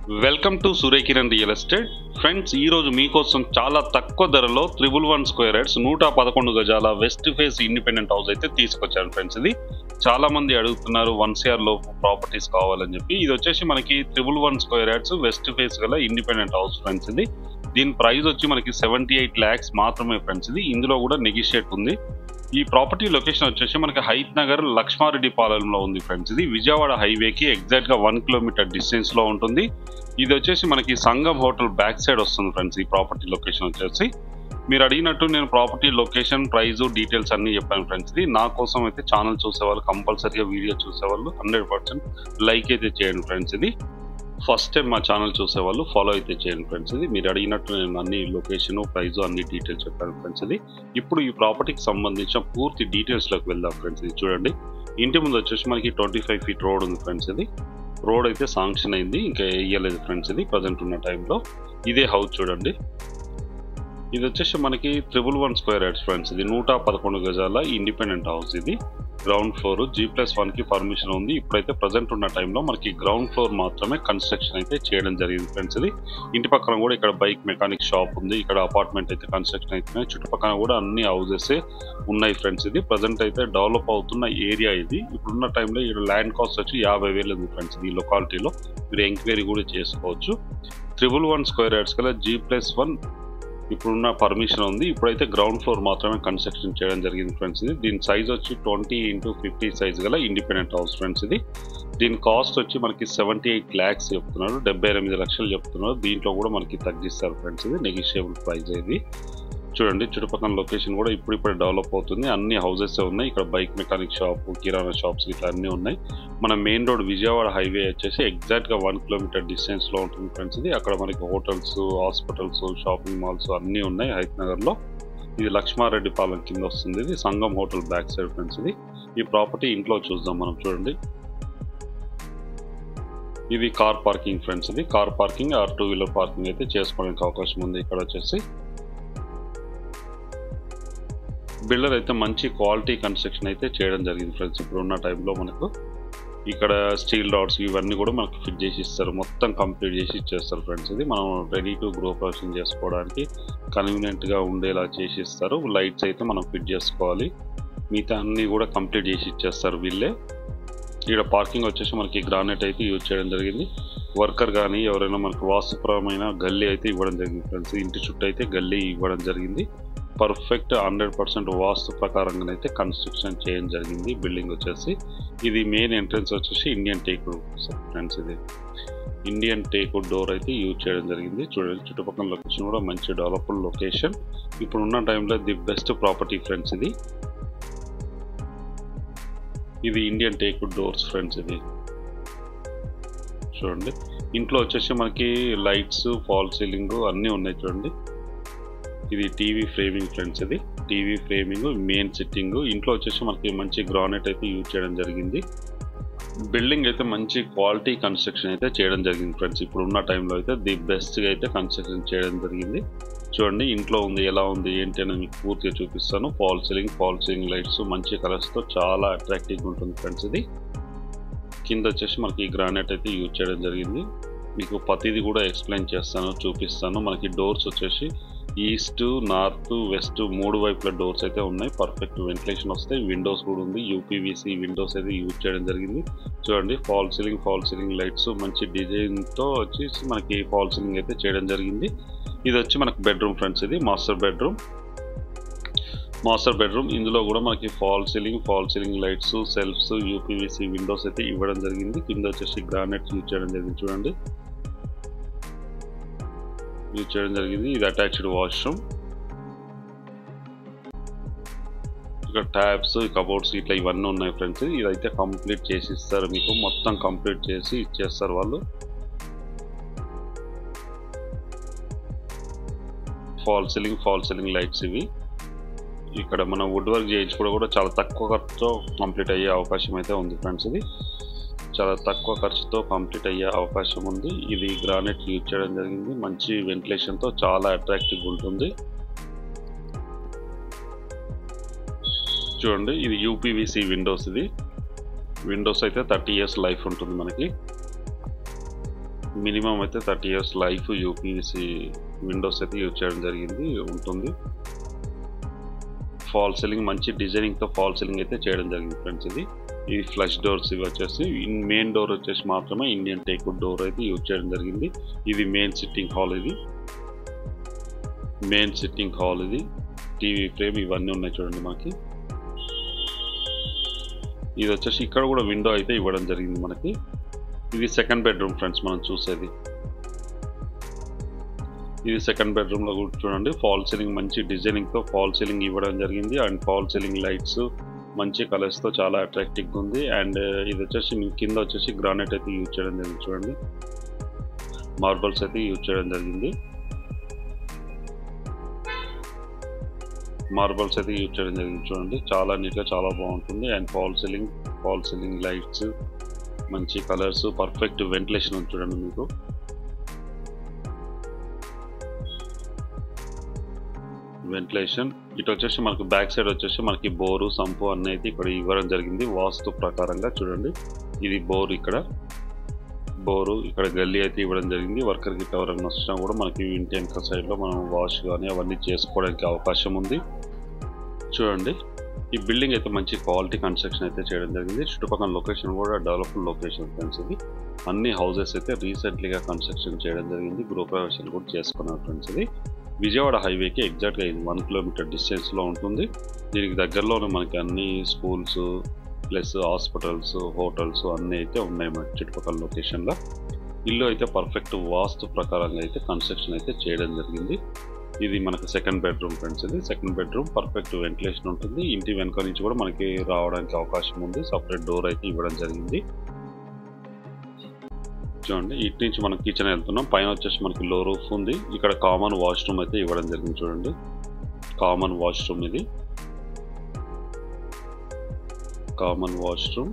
Welcome to Surya Kiran real estate friends. ఈ రోజు మీకోసం చాలా తక్కువ ధరలో 111 స్క్వేర్ యార్డ్స్ 111 గజాల వెస్ట్ ఫేస్ ఇండిపెండెంట్ హౌస్ అయితే తీసుకొచ్చాను ఫ్రెండ్స్. ఇది చాలా మంది అడుగుతున్నారు 1CR లో ప్రాపర్టీస్ కావాలని చెప్పి. ఇది వచ్చేసి మనకి 111 స్క్వేర్ యార్డ్స్ వెస్ట్ ఫేస్ గల ఇండిపెండెంట్ హౌస్ ఫ్రెండ్స్. ఇది దీని ప్రైస్ వచ్చి మనకి 78 lakhs మాత్రమే ఫ్రెండ్స్. ఇది ఇందులో కూడా నెగిషియేట్ ఉంది. ఈ ప్రాపర్టీ లొకేషన్ వచ్చేసి మనకి హైత్ నగర్ లక్ష్మారెడ్డి పాలెంలో ఉంది ఫ్రెండ్స్. ఇది విజయవాడ హైవేకి ఎగ్జాక్ట్ గా 1 kilometer డిస్టెన్స్ లో ఉంటుంది. ఇది వచ్చేసి మనకి సంగం హోటల్ బ్యాక్ సైడ్ వస్తుంది ఫ్రెండ్స్. ఈ ప్రాపర్టీ లొకేషన్ వచ్చేసి మీరు అడిగినట్టు నేను ప్రాపర్టీ లొకేషన్ ప్రైస్ డీటెయిల్స్ అన్ని చెప్పాను ఫ్రెండ్స్. ఇది నా కోసం అయితే ఛానల్ చూసేవాళ్ళు కంపల్సరీగా వీడియో చూసేవాళ్ళు 100% లైక్ అయితే చేయండి ఫ్రెండ్స్. ఇది ఫస్ట్ టైం మా ఛానల్ చూసేవాళ్ళు ఫాలో అయితే చేయండి ఫ్రెండ్స్. ఇది మీరు అడిగినట్టు నేను అన్ని లొకేషన్ ప్రైస్ అన్ని డీటెయిల్స్ చెప్పాను ఫ్రెండ్స్. ఇది ఇప్పుడు ఈ ప్రాపర్టీకి సంబంధించిన పూర్తి డీటెయిల్స్లోకి వెళ్దాం ఫ్రెండ్స్. ఇది చూడండి, ఇంటి ముందు వచ్చేసి మనకి 25 feet రోడ్ ఉంది ఫ్రెండ్స్. ఇది రోడ్ అయితే శాంక్షన్ అయింది, ఇంకా వేయలేదు ఫ్రెండ్స్. ఇది ప్రజెంట్ ఉన్న టైంలో ఇదే హౌస్ చూడండి. ఇది వచ్చేసి మనకి 111 స్క్వేర్ యార్డ్స్ ఫ్రెండ్స్. ఇది 111 గజాల ఇండిపెండెంట్ హౌస్. ఇది గ్రౌండ్ ఫ్లోర్ G+1 కి పర్మిషన్ ఉంది. ఇప్పుడైతే ప్రజెంట్ ఉన్న టైంలో మనకి గ్రౌండ్ ఫ్లోర్ మాత్రమే కన్స్ట్రక్షన్ అయితే చేయడం జరిగింది ఫ్రెండ్స్. ఇది ఇంటి పక్కన కూడా ఇక్కడ బైక్ మెకానిక్ షాప్ ఉంది. ఇక్కడ అపార్ట్మెంట్ అయితే కన్స్ట్రక్షన్ అవుతున్నాయి. చుట్టుపక్కల కూడా అన్ని హౌసెస్ ఉన్నాయి ఫ్రెండ్స్. ఇది ప్రజెంట్ అయితే డెవలప్ అవుతున్న ఏరియా. ఇది ఇప్పుడున్న టైంలో ఈ ల్యాండ్ కాస్ట్ వచ్చి 50,000 ఉంది ఫ్రెండ్స్. ఈ లొకాలిటీలో మీరు ఎంక్వైరీ కూడా చేసుకోవచ్చు. 111 స్క్వేర్ యార్డ్స్ కల్లా G+1 ఇప్పుడున్న పర్మిషన్ ఉంది. ఇప్పుడైతే గ్రౌండ్ ఫ్లోర్ మాత్రమే కన్స్ట్రక్షన్ చేయడం జరిగింది ఫ్రెండ్స్. ఇది దీని సైజ్ వచ్చి 20x50 సైజ్ గల ఇండిపెండెంట్ హౌస్ ఫ్రెండ్స్. ఇది దీని కాస్ట్ వచ్చి మనకి 78 lakhs చెప్తున్నారు, 78 లక్షలు చెప్తున్నారు. దీంట్లో కూడా మనకి తగ్గిస్తారు ఫ్రెండ్స్. ఇది నెగిషియబుల్ ప్రైస్. ఇది చూడండి, చుట్టుపక్కల లొకేషన్ కూడా ఇప్పుడిప్పుడే డెవలప్ అవుతుంది. అన్ని హౌసెస్ ఉన్నాయి. ఇక్కడ బైక్ మెకానిక్ షాప్, కిరాణా షాప్స్ ఇట్లా అన్నీ ఉన్నాయి. మన మెయిన్ రోడ్ విజయవాడ హైవే వచ్చేసి ఎగ్జాక్ట్ గా 1 kilometer డిస్టెన్స్ లో ఉంటుంది ఫ్రెండ్స్. ఇది అక్కడ మనకి హోటల్స్, హాస్పిటల్స్, షాపింగ్ మాల్స్ అన్నీ ఉన్నాయి హైత్ నగర్ లో. ఇది లక్ష్మారెడ్డి పాలెం కింద వస్తుంది. ఇది Sangam hotel back side friends. ఇది ఈ ప్రాపర్టీ ఇంట్లో చూద్దాం మనం. చూడండి, ఇది కార్ పార్కింగ్ ఫ్రెండ్స్. ఇది car parking or 2-wheeler parking అయితే చేసుకోవడానికి అవకాశం ఉంది. ఇక్కడ వచ్చేసి బిల్డర్ అయితే మంచి క్వాలిటీ కన్స్ట్రక్షన్ అయితే చేయడం జరిగింది ఫ్రెండ్స్. ఇప్పుడు ఉన్న టైంలో మనకు ఇక్కడ స్టీల్ రాడ్స్ ఇవన్నీ కూడా మనకు ఫిట్ చేసి ఇస్తారు. మొత్తం కంప్లీట్ చేసి ఇచ్చేస్తారు ఫ్రెండ్స్. ఇది మనం రెడీ టు గృహ ప్రవేశం చేసుకోవడానికి కన్వీనియంట్గా ఉండేలా చేసి ఇస్తారు. లైట్స్ అయితే మనం ఫిట్ చేసుకోవాలి. మిగతా అన్నీ కూడా కంప్లీట్ చేసి ఇచ్చేస్తారు వీళ్ళే. ఇక్కడ పార్కింగ్ వచ్చేసి మనకి గ్రానైట్ అయితే యూజ్ చేయడం జరిగింది. వర్కర్ కానీ ఎవరైనా మనకు వాస్తుపరమైన గల్లీ అయితే ఇవ్వడం జరిగింది ఫ్రెండ్స్. ఇంటి చుట్టూ అయితే గల్లీ ఇవ్వడం జరిగింది. పర్ఫెక్ట్ 100% వాస్తు ప్రకారంగా అయితే కన్స్ట్రక్షన్ చేయడం జరిగింది. బిల్డింగ్ వచ్చేసి ఇది మెయిన్ ఎంట్రన్స్ వచ్చేసి ఇండియన్ టేక్వుడ్ ఫ్రెండ్స్. ఇది ఇండియన్ టేక్వుడ్ డోర్ అయితే యూజ్ చేయడం జరిగింది. చూడండి, చుట్టుపక్కల లొకేషన్ కూడా మంచి డెవలప్డ్ లొకేషన్. ఇప్పుడు ఉన్న టైంలో ది బెస్ట్ ప్రాపర్టీ ఫ్రెండ్స్. ఇది ఇండియన్ టేక్వుడ్ డోర్స్ ఫ్రెండ్స్. ఇది చూడండి, ఇంట్లో వచ్చేసి మనకి లైట్స్, ఫాల్ సీలింగ్ అన్నీ ఉన్నాయి. చూడండి, ఇది టీవీ ఫ్రేమింగ్ ఫ్రెండ్స్. ఇది టీవీ ఫ్రేమింగ్, మెయిన్ సిట్టింగ్. ఇంట్లో వచ్చేసి మనకి మంచి గ్రానైట్ అయితే యూజ్ చేయడం జరిగింది. బిల్డింగ్ అయితే మంచి క్వాలిటీ కన్స్ట్రక్షన్ అయితే చేయడం జరిగింది ఫ్రెండ్స్. ఇప్పుడు ఉన్న టైంలో అయితే ది బెస్ట్గా అయితే కన్స్ట్రక్షన్ చేయడం జరిగింది. చూడండి, ఇంట్లో ఉంది ఎలా ఉంది ఏంటి అని మీకు పూర్తిగా చూపిస్తాను. ఫాల్ సీలింగ్ లైట్స్ మంచి కలర్స్తో చాలా అట్రాక్టివ్గా ఉంటుంది ఫ్రెండ్స్. ఇది కింద వచ్చేసి మనకి గ్రానైట్ అయితే యూజ్ చేయడం జరిగింది. మీకు ప్రతిదీ కూడా ఎక్స్ప్లెయిన్ చేస్తాను, చూపిస్తాను. మనకి డోర్స్ వచ్చేసి ఈస్ట్, నార్త్, వెస్ట్ 3 వైపుల డోర్స్ అయితే ఉన్నాయి. పర్ఫెక్ట్ వెంటిలేషన్ వస్తాయి. విండోస్ కూడా ఉంది. UPVC విండోస్ అయితే యూజ్ చేయడం జరిగింది. చూడండి, ఫాల్ సీలింగ్ లైట్స్ మంచి డిజైన్తో వచ్చేసి మనకి ఫాల్ సీలింగ్ అయితే చేయడం జరిగింది. ఇది వచ్చి మనకి బెడ్రూమ్ ఫ్రెండ్స్. ఇది మాస్టర్ బెడ్రూమ్. ఇందులో కూడా మనకి fall ceiling lights, shelves, UPVC windows అయితే ఇవ్వడం జరిగింది. కింద వచ్చేసి గ్రానైట్ యూజ్ చేయడం జరిగింది. చూడండి, యూజ్ చేయడం జరిగింది. ఇది అటాచ్డ్ వాష్రూమ్. ఇక్కడ ట్యాబ్స్, కబోర్డ్స్ ఇట్లా ఇవన్నీ ఉన్నాయి ఫ్రెండ్స్. ఇదైతే కంప్లీట్ చేసి ఇస్తారు. మీకు మొత్తం కంప్లీట్ చేసి ఇచ్చేస్తారు వాళ్ళు. ఫాల్ సీలింగ్ లైట్స్ ఇవి. ఇక్కడ మనం వుడ్ వర్క్ చేయించుకోవడం కూడా చాలా తక్కువ ఖర్చుతో కంప్లీట్ అయ్యే అవకాశం అయితే ఉంది ఫ్రెండ్స్. ఇది చాలా తక్కువ ఖర్చుతో కంప్లీట్ అయ్యే అవకాశం ఉంది. ఇది గ్రానైట్ యూజ్ చేయడం జరిగింది. మంచి వెంటిలేషన్తో చాలా అట్రాక్టివ్గా ఉంటుంది. చూడండి, ఇది UPVC విండోస్. ఇది విండోస్ అయితే 30 years లైఫ్ ఉంటుంది మనకి. మినిమం అయితే 30 years లైఫ్ యూపీవీసీ విండోస్ అయితే యూజ్ చేయడం జరిగింది ఉంటుంది. ఫాల్ సీలింగ్ మంచి డిజైనింగ్తో ఫాల్ సీలింగ్ అయితే చేయడం జరిగింది ఫ్రెండ్స్. ఇది ఫ్లష్ డోర్స్ ఇవి వచ్చేసి మెయిన్ డోర్ వచ్చేసి మాత్రమే ఇండియన్ టేక్వుడ్ డోర్ అయితే యూజ్ చేయడం జరిగింది. ఇది మెయిన్ సిట్టింగ్ హాల్, ఇది టీవీ ఫ్రేమ్ ఇవన్నీ ఉన్నాయి చూడండి మనకి. ఇది వచ్చేసి ఇక్కడ కూడా విండో అయితే ఇవ్వడం జరిగింది మనకి. ఇది సెకండ్ బెడ్రూమ్ ఫ్రెండ్స్ మనం చూసేది. ఇది సెకండ్ బెడ్రూమ్లో కూడా చూడండి ఫాల్ సీలింగ్ మంచి డిజైనింగ్తో ఫాల్ సీలింగ్ ఇవ్వడం జరిగింది. అండ్ ఫాల్ సీలింగ్ లైట్స్ మంచి కలర్స్తో చాలా అట్రాక్టివ్గా ఉంది. అండ్ ఇది వచ్చేసి కింద వచ్చేసి గ్రానైట్ అయితే యూజ్ చేయడం జరిగింది చూడండి, మార్బల్స్ అయితే యూజ్ చేయడం జరిగింది. చూడండి చాలా నీట్గా చాలా బాగుంటుంది. అండ్ ఫాల్ సీలింగ్ లైట్స్ మంచి కలర్స్, పర్ఫెక్ట్ వెంటిలేషన్ ఉంది చూడండి మీకు. వెంటిలేషన్ ఇటు వచ్చేసి మనకి బ్యాక్ సైడ్ వచ్చేసి మనకి బోరు సంపు అన్నీ అయితే ఇక్కడ ఇవ్వడం జరిగింది వాస్తు ప్రకారంగా. చూడండి ఇది బోరు, ఇక్కడ గల్లీ అయితే ఇవ్వడం జరిగింది. వర్కర్కి ఎవరైనా వచ్చినా కూడా మనకి ఇంటి వెనక సైడ్లో మనం వాష్ కానీ అవన్నీ చేసుకోవడానికి అవకాశం ఉంది. చూడండి ఈ బిల్డింగ్ అయితే మంచి క్వాలిటీ కన్స్ట్రక్షన్ అయితే చేయడం జరిగింది. చుట్టుపక్కల లొకేషన్ కూడా డెవలప్డ్ లొకేషన్ ఫ్రెండ్స్. ఇది అన్ని హౌసెస్ అయితే రీసెంట్లీగా కన్స్ట్రక్షన్ చేయడం జరిగింది, గృహప్రవేశాలు కూడా చేసుకున్నారు ఫ్రెండ్స్. ఇది విజయవాడ హైవేకి ఎగ్జాక్ట్గా 1 kilometer డిస్టెన్స్లో ఉంటుంది. దీనికి దగ్గరలోనే మనకి అన్ని స్కూల్స్ ప్లస్ హాస్పిటల్స్, హోటల్స్ అన్నీ అయితే ఉన్నాయి మన చుట్టుపక్కల లొకేషన్లో. ఇల్లు అయితే పర్ఫెక్ట్ వాస్తు ప్రకారంగా అయితే కన్స్ట్రక్షన్ అయితే చేయడం జరిగింది. ఇది మనకు సెకండ్ బెడ్రూమ్ ఫ్రెండ్స్. ఇది సెకండ్ బెడ్రూమ్, పర్ఫెక్ట్ వెంటిలేషన్ ఉంటుంది. ఇంటి వెనుక నుంచి కూడా మనకి రావడానికి అవకాశం ఉంది. సపరేట్ డోర్ అయితే ఇవ్వడం జరిగింది. చూడండి ఇటు నుంచి మనం కిచెన్ వెళ్తున్నాం. పైన వచ్చేసి మనకి లో రూఫ్ ఉంది. ఇక్కడ కామన్ వాష్రూమ్ అయితే ఇవ్వడం జరిగింది చూడండి, కామన్ వాష్రూమ్.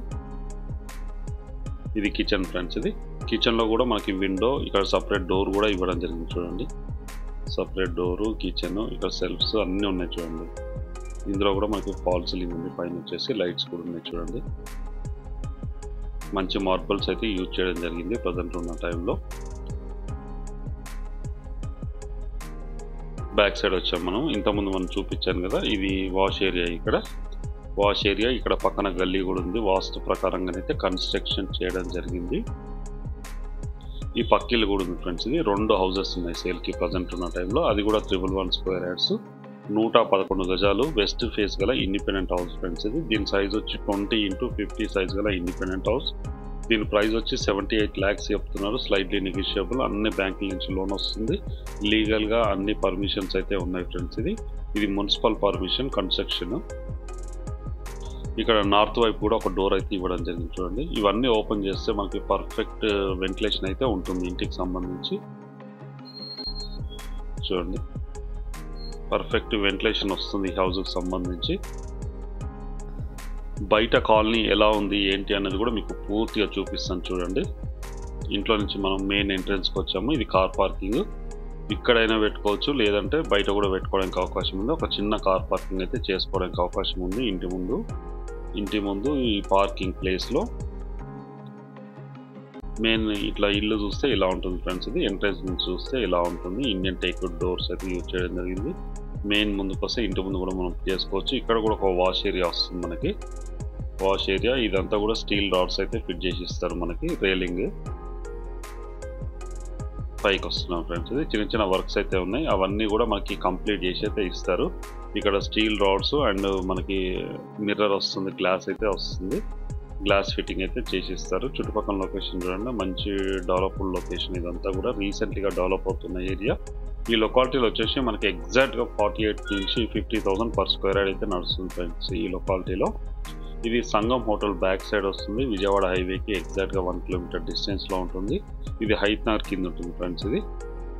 ఇది కిచెన్ ఫ్రెండ్స్. ఇది కిచెన్లో కూడా మనకి విండో, ఇక్కడ సపరేట్ డోర్ కూడా ఇవ్వడం జరిగింది చూడండి. సపరేట్ డోరు, కిచెన్, ఇక్కడ సెల్ఫ్స్ అన్నీ ఉన్నాయి చూడండి. ఇందులో కూడా మనకి ఫాల్ సీలింగ్ ఉంది, పైన వచ్చేసి లైట్స్ కూడా ఉన్నాయి చూడండి. మంచి మార్బల్స్ అయితే యూజ్ చేయడం జరిగింది ప్రజెంట్ ఉన్న టైంలో. బ్యాక్ సైడ్ వచ్చాం మనం. ఇంతకుముందు మనం చూపించాను కదా, ఇది వాష్ ఏరియా. ఇక్కడ పక్కన గల్లీ కూడా ఉంది. వాస్తు ప్రకారంగానైతే కన్స్ట్రక్షన్ చేయడం జరిగింది. ఈ పక్కిళ్ళు కూడా ఉంది ఫ్రెండ్స్. ఇది 2 హౌసెస్ ఉన్నాయి సేల్కి ప్రజెంట్ ఉన్న టైంలో. అది కూడా 111 square yards, 111 గజాలు, వెస్ట్ ఫేస్ గల ఇండిపెండెంట్ హౌస్ ఫ్రెండ్స్. దీని సైజ్ వచ్చి 20x50 సైజ్ గల ఇండిపెండెంట్ హౌస్. దీని ప్రైస్ వచ్చి 78 lakhs చెప్తున్నారు. Slightly negotiable. అన్ని బ్యాంకుల నుంచి లోన్ వస్తుంది. లీగల్గా అన్ని పర్మిషన్స్ అయితే ఉన్నాయి ఫ్రెండ్స్. ఇది మున్సిపల్ పర్మిషన్ కన్స్ట్రక్షన్. ఇక్కడ నార్త్ వైపు కూడా ఒక డోర్ అయితే ఇవ్వడం జరిగింది చూడండి. ఇవన్నీ ఓపెన్ చేస్తే మనకి పర్ఫెక్ట్ వెంటిలేషన్ అయితే ఉంటుంది ఇంటికి సంబంధించి. చూడండి పర్ఫెక్ట్ వెంటిలేషన్ వస్తుంది ఈ హౌస్కి సంబంధించి. బయట కాలనీ ఎలా ఉంది ఏంటి అన్నది కూడా మీకు పూర్తిగా చూపిస్తాను చూడండి. ఇంట్లో నుంచి మనం మెయిన్ ఎంట్రన్స్కి వచ్చాము. ఇది కార్ పార్కింగ్. ఇక్కడైనా పెట్టుకోవచ్చు, లేదంటే బయట కూడా పెట్టుకోవడానికి అవకాశం ఉంది. ఒక చిన్న కార్ పార్కింగ్ అయితే చేసుకోవడానికి అవకాశం ఉంది ఇంటి ముందు ఈ పార్కింగ్ ప్లేస్లో. మెయిన్ ఇట్లా ఇల్లు చూస్తే ఇలా ఉంటుంది ఫ్రెండ్స్. ఇది ఎంట్రన్స్ నుంచి చూస్తే ఇలా ఉంటుంది. ఇండియన్ టేక్వుడ్ డోర్స్ అయితే యూజ్ చేయడం జరిగింది. మెయిన్ ముందుకు వస్తే ఇంటి ముందు కూడా మనం చేసుకోవచ్చు. ఇక్కడ కూడా ఒక వాష్ ఏరియా వస్తుంది మనకి. వాష్ ఏరియా ఇదంతా కూడా స్టీల్ రాడ్స్ అయితే ఫిట్ చేసి ఇస్తారు మనకి. రైలింగ్ పైకి వస్తున్నాం ఫ్రెండ్స్. ఇది చిన్న వర్క్స్ అయితే ఉన్నాయి. అవన్నీ కూడా మనకి కంప్లీట్ చేసి అయితే ఇస్తారు. ఇక్కడ స్టీల్ రాడ్స్ అండ్ మనకి మిర్రర్ వస్తుంది, గ్లాస్ అయితే వస్తుంది. గ్లాస్ ఫిట్టింగ్ అయితే చేసి ఇస్తారు. చుట్టుపక్కల లొకేషన్ చూడండి, మంచి డెవలప్డ్ లొకేషన్. ఇదంతా కూడా రీసెంట్లీగా డెవలప్ అవుతున్న ఏరియా. ఈ లొకాలిటీలో వచ్చేసి మనకి ఎగ్జాక్ట్గా 48 నుంచి 50,000 per square yard అయితే నడుస్తుంది ఫ్రెండ్స్ ఈ లొకాలిటీలో. ఇది సంగం హోటల్ బ్యాక్ సైడ్ వస్తుంది. విజయవాడ హైవేకి ఎగ్జాక్ట్గా 1 kilometer డిస్టెన్స్లో ఉంటుంది. ఇది హైత్ నగర్ కింద ఉంటుంది ఫ్రెండ్స్. ఇది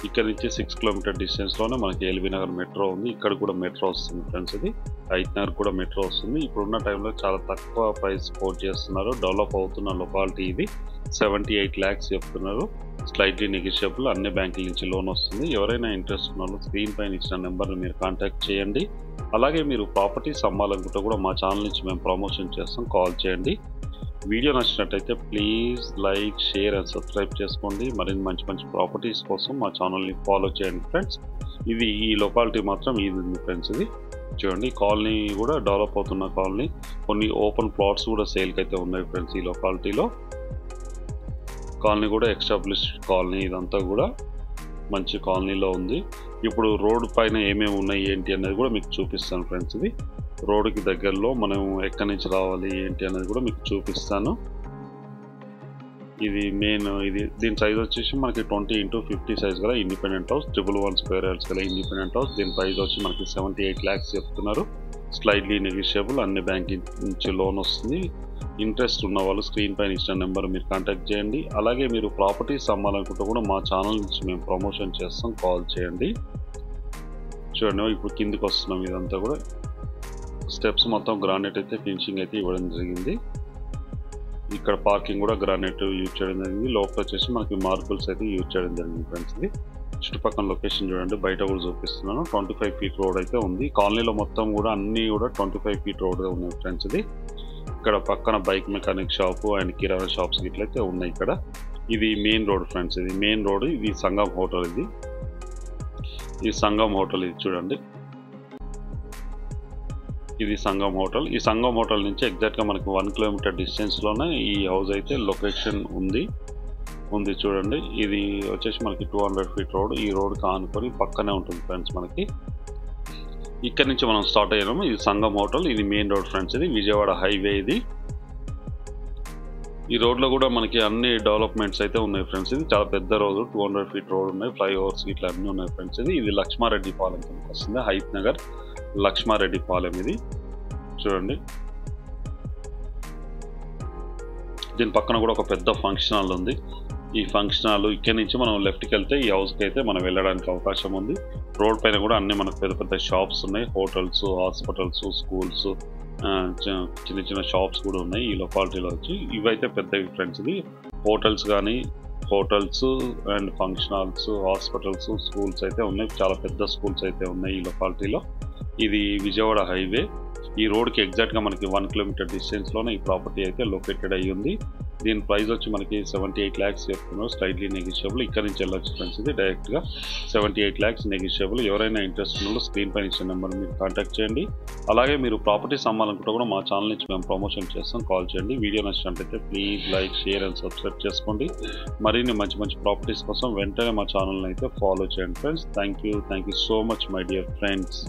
ఇక్కడ నుంచి 6 kilometer డిస్టెన్స్లోనే మనకి ఎల్బీ నగర్ మెట్రో ఉంది. ఇక్కడ కూడా మెట్రో వస్తుంది ఫ్రెండ్స్. ఇది హైత్ నగర్ కూడా మెట్రో వస్తుంది. ఇప్పుడున్న టైంలో చాలా తక్కువ ప్రైస్ కోట్ చేస్తున్నారు. డెవలప్ అవుతున్న లొకాలిటీ ఇది. 78 lakhs చెప్తున్నారు. Slightly negotiable. అన్ని బ్యాంకుల నుంచి లోన్ వస్తుంది. ఎవరైనా ఇంట్రెస్ట్ ఉన్న వాళ్ళు స్క్రీన్ పైన ఇచ్చిన నెంబర్ని మీరు కాంటాక్ట్ చేయండి. అలాగే మీరు ప్రాపర్టీస్ అమ్మాలనుకుంటే కూడా మా ఛానల్ నుంచి మేము ప్రమోషన్ చేస్తాం, కాల్ చేయండి. వీడియో నచ్చినట్టయితే please like, share and subscribe చేసుకోండి. మరిన్ని మంచి మంచి ప్రాపర్టీస్ కోసం మా ఛానల్ని ఫాలో చేయండి ఫ్రెండ్స్. ఇది ఈ లొకాలిటీ మాత్రం ఇది ఉంది ఫ్రెండ్స్. ఇది చూడండి, కాలనీ కూడా డెవలప్ అవుతున్న కాలనీ. కొన్ని ఓపెన్ ప్లాట్స్ కూడా సేల్కి అయితే ఉన్నాయి ఫ్రెండ్స్. ఈ లొకాలిటీలో కాలనీ కూడా ఎస్టాబ్లిష్డ్ కాలనీ, ఇదంతా కూడా మంచి కాలనీలో ఉంది. ఇప్పుడు రోడ్ పైన ఏమేమి ఉన్నాయి ఏంటి అనేది కూడా మీకు చూపిస్తాను ఫ్రెండ్స్. ఇది రోడ్డుకి దగ్గరలో మనం ఎక్కడి నుంచి రావాలి ఏంటి అనేది కూడా మీకు చూపిస్తాను. ఇది మెయిన్, దీని సైజ్ వచ్చేసి మనకి 20x50 సైజ్ గల ఇండిపెండెంట్ హౌస్, 111 స్క్వేర్ యార్డ్స్ గల ఇండిపెండెంట్ హౌస్. దీని ప్రైస్ వచ్చి మనకి 78 lakhs చెప్తున్నారు. స్లైడ్లీ నెగోషియబుల్, అన్ని బ్యాంక్ నుంచి లోన్ వస్తుంది. ఇంట్రెస్ట్ ఉన్న వాళ్ళు స్క్రీన్ పైన ఇచ్చిన నెంబర్ మీరు కాంటాక్ట్ చేయండి. అలాగే మీరు ప్రాపర్టీస్ అమ్మాలనుకుంటే కూడా మా ఛానల్ నుంచి మేము ప్రమోషన్ చేస్తాం, కాల్ చేయండి. చూడండి, ఇప్పుడు కిందికి వస్తున్నాం. ఇదంతా కూడా స్టెప్స్ మొత్తం గ్రానైట్ అయితే ఫినిషింగ్ అయితే ఇవ్వడం జరిగింది. ఇక్కడ పార్కింగ్ కూడా గ్రానైట్ యూజ్ చేయడం జరిగింది. లోపల వచ్చేసి మనకి మార్బుల్స్ అయితే యూజ్ చేయడం జరిగింది ఫ్రెండ్స్. ఇది చుట్టుపక్కల లొకేషన్ చూడండి, బయట కూడా చూపిస్తున్నాను. 25 feet రోడ్ అయితే ఉంది. కాలనీలో మొత్తం కూడా అన్నీ కూడా 25 feet రోడ్ ఉన్నాయి ఫ్రెండ్స్. ఇది ఇక్కడ పక్కన bike mechanic shop and kirana shops ఇట్లయితే ఉన్నాయి ఇక్కడ. ఇది మెయిన్ రోడ్ ఫ్రెండ్స్. ఇది మెయిన్ రోడ్. ఇది సంగం హోటల్. ఇది సంగం హోటల్. ఇది చూడండి, ఇది సంగం హోటల్. ఈ సంగం హోటల్ నుంచి ఎగ్జాక్ట్గా మనకి 1 kilometer డిస్టెన్స్లోనే ఈ హౌస్ అయితే లొకేషన్ ఉంది. చూడండి, ఇది వచ్చేసి మనకి 200 feet రోడ్. ఈ రోడ్కి ఆనుకొని పక్కనే ఉంటుంది ఫ్రెండ్స్ మనకి. ఇక్కడ నుంచి మనం స్టార్ట్ అయ్యాము. ఇది సంగం హోటల్. ఇది మెయిన్ రోడ్ ఫ్రెండ్స్. ఇది విజయవాడ హైవే. ఇది ఈ రోడ్లో కూడా మనకి అన్ని డెవలప్మెంట్స్ అయితే ఉన్నాయి ఫ్రెండ్స్. ఇది చాలా పెద్ద రోడ్, 200 feet రోడ్ ఉన్నాయి. ఫ్లైఓవర్స్ ఇట్లా అన్నీ ఉన్నాయి ఫ్రెండ్స్. ఇది లక్ష్మారెడ్డి పాలెం కిందకి వస్తుంది. హైత్ నగర్ లక్ష్మారెడ్డి పాలెం. ఇది చూడండి, దీని పక్కన కూడా ఒక పెద్ద ఫంక్షన్ హాల్ ఉంది. ఈ ఫంక్షన్ హాల్ ఇక్కడి నుంచి మనం లెఫ్ట్కి వెళ్తే ఈ హౌస్కి అయితే మనం వెళ్ళడానికి అవకాశం ఉంది. రోడ్ పైన కూడా అన్ని మనకు పెద్ద పెద్ద షాప్స్ ఉన్నాయి. హోటల్స్, హాస్పిటల్స్, స్కూల్స్, చిన్న చిన్న షాప్స్ కూడా ఉన్నాయి ఈ లొకాలిటీలో వచ్చి. ఇవైతే పెద్దవి ఫ్రెండ్స్. ఇది హోటల్స్ కానీ, hotels and function halls, hospitals, schools అయితే ఉన్నాయి. చాలా పెద్ద స్కూల్స్ అయితే ఉన్నాయి ఈ లొకాలిటీలో. ఇది విజయవాడ హైవే. ఈ రోడ్కి ఎగ్జాక్ట్గా మనకి 1 kilometer డిస్టెన్స్లోనే ఈ ప్రాపర్టీ అయితే లొకేటెడ్ అయ్యి ఉంది. దీని ప్రైస్ వచ్చి మనకి 78 lakhs చెప్తున్నారు. Slightly negotiable. ఇక్కడ నుంచి వెళ్ళొచ్చు ఫ్రెండ్స్. ఇది డైరెక్ట్గా 78 lakhs నెగోషియబుల్. ఎవరైనా ఇంట్రెస్ట్ ఉన్న స్క్రీన్ పైన ఇచ్చిన నెంబర్ మీరు కాంటాక్ట్ చేయండి. అలాగే మీరు ప్రాపర్టీస్ అమ్మాలనుకుంటే కూడా మా ఛానల్ నుంచి మేము ప్రమోషన్ చేస్తాం, కాల్ చేయండి. వీడియో నచ్చినట్లయితే please like, share and subscribe చేసుకోండి. మరిన్ని మంచి మంచి ప్రాపర్టీస్ కోసం వెంటనే మా ఛానల్ని అయితే ఫాలో చేయండి friends. Thank you so much my dear friends.